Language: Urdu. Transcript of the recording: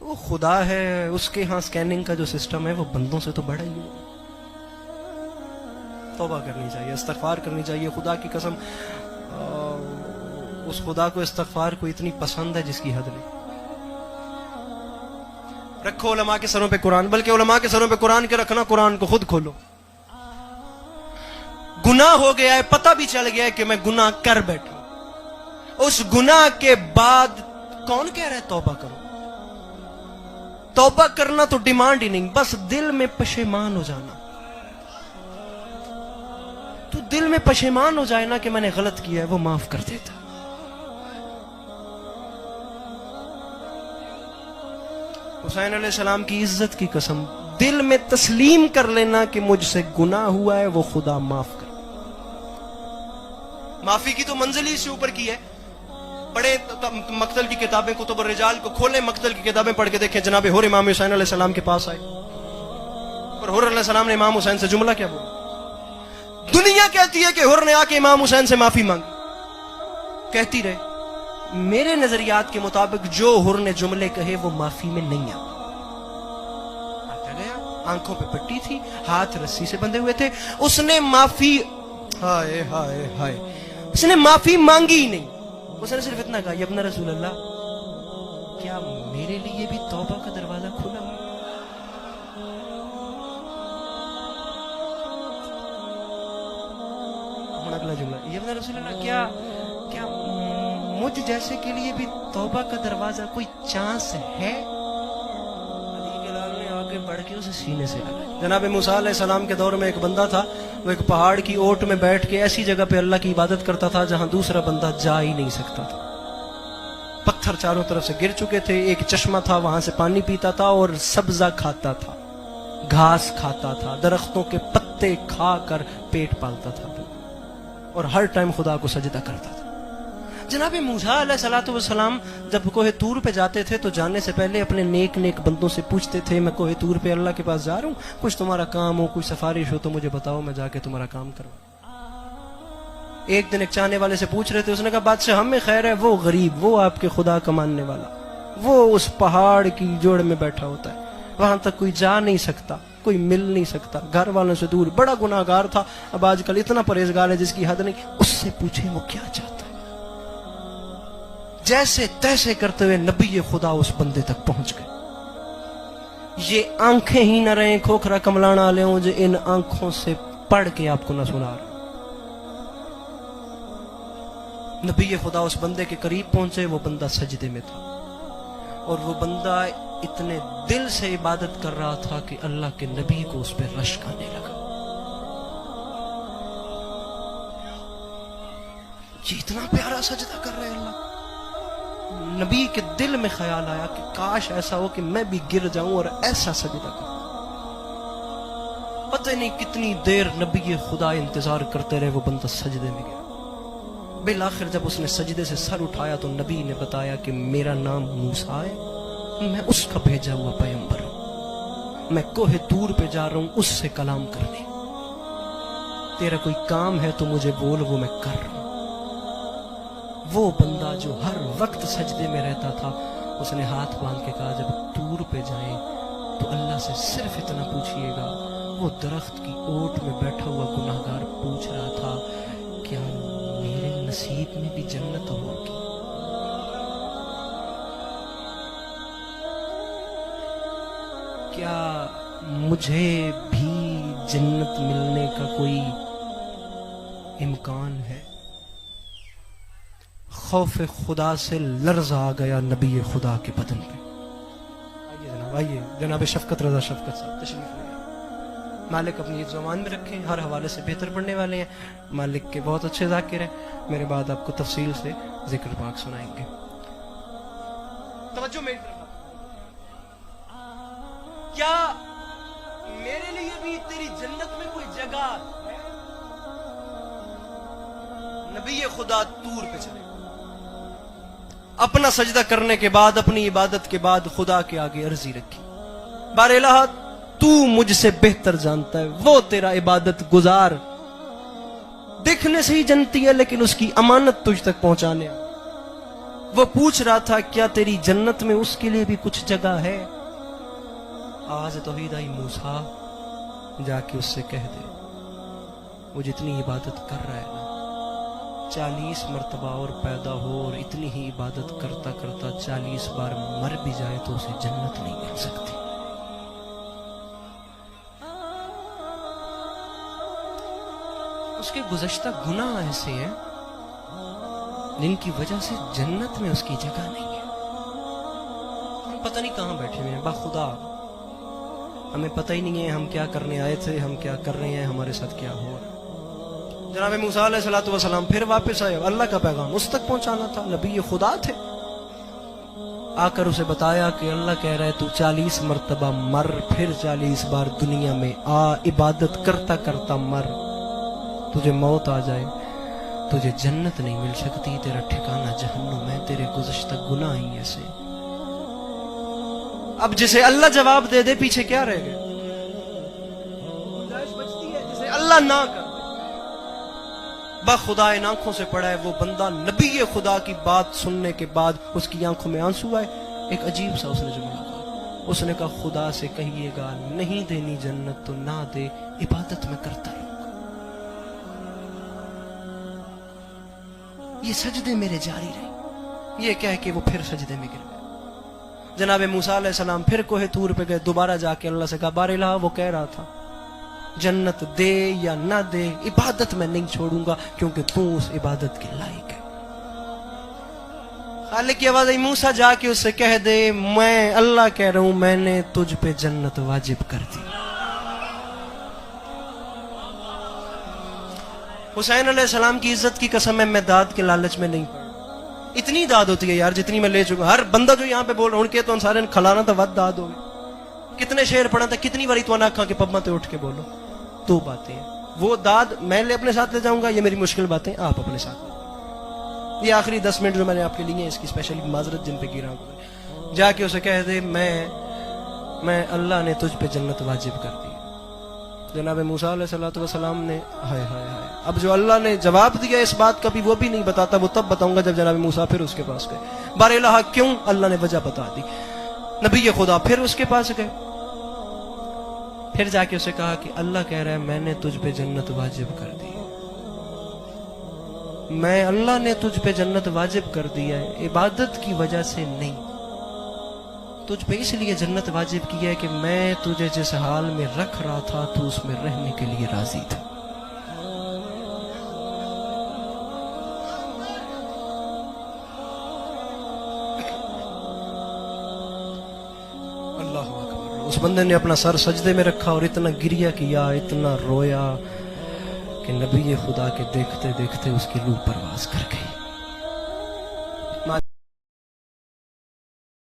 وہ خدا ہے، اس کے ہاں سکیننگ کا جو سسٹم ہے وہ بندوں سے تو بڑا ہی ہے. توبہ کرنی چاہیے، استغفار کرنی چاہیے. خدا کی قسم اس خدا کو استغفار کو اتنی پسند ہے جس کی حد نہیں. رکھو علماء کے سروں پہ قرآن، بلکہ علماء کے سروں پہ قرآن کے رکھنا، قرآن کو خود کھولو. گناہ ہو گیا ہے، پتہ بھی چل گیا ہے کہ میں گناہ کر بیٹھا، اس گناہ کے بعد کون کہہ رہا ہے توبہ کرو؟ توبہ کرنا تو ڈیمانڈ ہی نہیں، بس دل میں پشیمان ہو جانا. تو دل میں پشیمان ہو جائے نا کہ میں نے غلط کیا ہے، وہ معاف کر دیتا. حسین علیہ السلام کی عزت کی قسم، دل میں تسلیم کر لینا کہ مجھ سے گناہ ہوا ہے، وہ خدا معاف کر. معافی کی تو منزل ہی سے اوپر کی ہے. پڑھیں مقتل کی کتابیں، کتب الرجال کو کھولیں، مقتل کی کتابیں پڑھ کے دیکھیں. جناب حر امام حسین علیہ السلام کے پاس آئے اور حر علیہ السلام نے امام حسین سے جملہ کیا بولا؟ دنیا کہتی ہے کہ حر نے آ کے امام حسین سے معافی مانگی. کہتی رہے، میرے نظریات کے مطابق جو حر نے جملے کہے وہ معافی میں نہیں آتا گیا. آنکھوں پہ پٹی تھی، ہاتھ رسی سے بندھے ہوئے تھے. اس نے معافی، ہائے ہائے ہائے، اس نے معافی مانگی ہی نہیں. اس نے صرف اتنا کہا، یا ابن رسول اللہ، کیا میرے لیے بھی توبہ کا دروازہ کھلا ہوا؟ اگلا جملہ، یا ابن رسول اللہ، کیا مجھ جیسے کے لیے بھی توبہ کا دروازہ کوئی چانس ہے؟ علی کے لال نے آگے بڑھ کے اسے سینے سے لگا. جناب موسیٰ علیہ السلام کے دور میں ایک بندہ تھا، وہ ایک پہاڑ کی اوٹ میں بیٹھ کے ایسی جگہ پہ اللہ کی عبادت کرتا تھا جہاں دوسرا بندہ جا ہی نہیں سکتا تھا. پتھر چاروں طرف سے گر چکے تھے، ایک چشمہ تھا، وہاں سے پانی پیتا تھا اور سبزہ کھاتا تھا، گھاس کھاتا تھا، درختوں کے پتے کھا کر پیٹ پالتا تھا، اور ہر ٹائم خدا کو سجدہ کرتا تھا. جناب موسیٰ علیہ السلام جب کوہ طور پہ جاتے تھے تو جانے سے پہلے اپنے نیک بندوں سے پوچھتے تھے، میں کوہ طور پہ اللہ کے پاس جا رہا ہوں، کچھ تمہارا کام ہو، کوئی سفارش ہو تو مجھے بتاؤ، میں جا کے تمہارا کام کروں. ایک دن ایک چاہنے والے سے پوچھ رہے تھے، اس نے کہا بادشاہ ہمیں خیر ہے، وہ غریب، وہ آپ کے خدا کا ماننے والا، وہ اس پہاڑ کی جوڑ میں بیٹھا ہوتا ہے، وہاں تک کوئی جا نہیں سکتا، کوئی مل نہیں سکتا، گھر والوں سے دور، بڑا گناہ گار تھا، اب آج کل اتنا پرہیزگار ہے جس کی حد نہیں. اس سے پوچھیں وہ کیا چاہتا ہے. جیسے تیسے کرتے ہوئے نبی خدا اس بندے تک پہنچ گئے. یہ آنکھیں ہی نہ رہیں کھوکھرا کملانا لے ہوں جو ان آنکھوں سے پڑھ کے آپ کو نہ سنا رہا. نبی خدا اس بندے کے قریب پہنچے، وہ بندہ سجدے میں تھا، اور وہ بندہ اتنے دل سے عبادت کر رہا تھا کہ اللہ کے نبی کو اس پہ رشک آنے لگا. یہ اتنا پیارا سجدہ کر رہے اللہ. نبی کے دل میں خیال آیا کہ کاش ایسا ہو کہ میں بھی گر جاؤں اور ایسا سجدہ کروں. پتہ نہیں کتنی دیر نبی خدا انتظار کرتے رہے، وہ بندہ سجدے میں گیا. بالآخر جب اس نے سجدے سے سر اٹھایا تو نبی نے بتایا کہ میرا نام موسیٰ ہے، میں اس کا بھیجا ہوا پیغمبر ہوں، میں کوہ طور پہ جا رہا ہوں اس سے کلام کرنے، تیرا کوئی کام ہے تو مجھے بول، وہ میں کر رہا ہوں. وہ بندہ جو ہر وقت سجدے میں رہتا تھا، اس نے ہاتھ باندھ کے کہا جب طور پہ جائیں تو اللہ سے صرف اتنا پوچھئے گا. وہ درخت کی اوٹ میں بیٹھا ہوا گناہگار پوچھ رہا تھا، کیا میرے نصیب میں بھی جنت ہوگی؟ کیا مجھے بھی جنت ملنے کا کوئی امکان ہے؟ خوف خدا سے لرز آ گیا نبی خدا کے بدن پہ. آئیے جناب، آئیے جناب شفقت رضا شفقت صاحب تشریف لائیں. مالک اپنی زبان میں رکھیں، ہر حوالے سے بہتر پڑھنے والے ہیں، مالک کے بہت اچھے ذاکر ہیں. میرے بعد آپ کو تفصیل سے ذکر پاک سنائیں گے. توجہ میری طرف. کیا میرے لیے بھی تیری جنت میں کوئی جگہ ہے؟ نبی خدا طور پہ چلے، اپنا سجدہ کرنے کے بعد، اپنی عبادت کے بعد خدا کے آگے عرضی رکھی، بار الہ تو مجھ سے بہتر جانتا ہے، وہ تیرا عبادت گزار دیکھنے سے ہی جنتی ہے لیکن اس کی امانت تجھ تک پہنچانے. وہ پوچھ رہا تھا کیا تیری جنت میں اس کے لیے بھی کچھ جگہ ہے؟ آواز توحید آئی، موسیٰ جا کے اس سے کہہ دے وہ جتنی عبادت کر رہا ہے نا 40 مرتبہ اور پیدا ہو اور اتنی ہی عبادت کرتا کرتا 40 بار مر بھی جائے تو اسے جنت نہیں مل سکتی۔ اس کے گزشتہ گناہ ایسے ہیں جن کی وجہ سے جنت میں اس کی جگہ نہیں ہے۔ ہم پتہ نہیں کہاں بیٹھے ہوئے ہیں، باخدا ہمیں پتہ ہی نہیں ہے ہم کیا کرنے آئے تھے، ہم کیا کر رہے ہیں، ہمارے ساتھ کیا ہو رہا ہے۔ جناب موسیٰ علیہ السلام پھر واپس آئے، اللہ کا پیغام اس تک پہنچانا تھا، نبی خدا تھے۔ آ کر اسے بتایا کہ اللہ کہہ رہا ہے تو 40 مرتبہ مر، پھر 40 بار دنیا میں آ، عبادت کرتا کرتا مر، تجھے موت آ جائے تجھے جنت نہیں مل سکتی، تیرا ٹھکانہ جہنم ہے، تیرے گزشتہ گناہ ہی ایسے۔ اب جسے اللہ جواب دے دے پیچھے کیا رہ گئے؟ گنجائش بچتی ہے جسے اللہ نہ کر خدا ان آنکھوں سے پڑا ہے وہ بندہ، نبی خدا کی بات سننے کے بعد اس کی آنکھوں میں آنسو آئے۔ ایک عجیب سا اس نے جملہ کہا، اس نے کہا خدا سے کہیے گا نہیں دینی جنت تو نہ دے، عبادت میں کرتا رہوں گا، یہ سجدے میرے جاری رہے۔ یہ کہہ کے وہ پھر سجدے میں گر گئے۔ جناب موسیٰ علیہ السلام پھر کوہ طور پہ گئے، دوبارہ جا کے اللہ سے کہا بار الہ وہ کہہ رہا تھا جنت دے یا نہ دے عبادت میں نہیں چھوڑوں گا کیونکہ تو اس عبادت کے لائق ہے۔ خالق کی آواز آئی، موسیٰ جا کے اس سے کہہ دے میں اللہ کہہ رہا ہوں میں نے تجھ پہ جنت واجب کر دی۔ حسین علیہ السلام کی عزت کی قسم ہے میں داد کے لالچ میں نہیں پڑا، اتنی داد ہوتی ہے یار جتنی میں لے چکا۔ ہر بندہ جو یہاں پہ بول رہا ہوں ان کے تو انسارے نے کھلانا تھا ود داد ہوگی، کتنے شعر پڑھا تھا، کتنی باری تو انا کھا کے پبا تے اٹھ کے بولو۔ دو باتیں ہیں، وہ داد میں اپنے ساتھ لے جاؤں گا، یہ میری مشکل باتیں آپ اپنے ساتھ۔ یہ آخری 10 منٹ جو میں نے آپ کے لیے ہیں اس کی اسپیشلی معذرت جن پہ گرا ہوں، جا کے اسے کہہ دے میں اللہ نے تجھ پہ جنت واجب کر دی۔ جناب موسیٰ علیہ السلام نے ہائے ہائے ہائے، اب جو اللہ نے جواب دیا اس بات کا بھی وہ بھی نہیں بتاتا، وہ تب بتاؤں گا جب جناب موسیٰ پھر اس کے پاس گئے۔ بار الہ کیوں؟ اللہ نے وجہ بتا دی۔ نبی خدا پھر اس کے پاس گئے، پھر جا کے اسے کہا کہ اللہ کہہ رہا ہے میں نے تجھ پہ جنت واجب کر دی، میں اللہ نے تجھ پہ جنت واجب کر دیا ہے، عبادت کی وجہ سے نہیں، تجھ پہ اس لیے جنت واجب کی ہے کہ میں تجھے جس حال میں رکھ رہا تھا تو اس میں رہنے کے لیے راضی تھا۔ اللہ اکبر۔ اس بندے نے اپنا سر سجدے میں رکھا اور اتنا گریہ کیا، اتنا رویا کہ نبی خدا کے دیکھتے دیکھتے اس کی روح پرواز کر گئی۔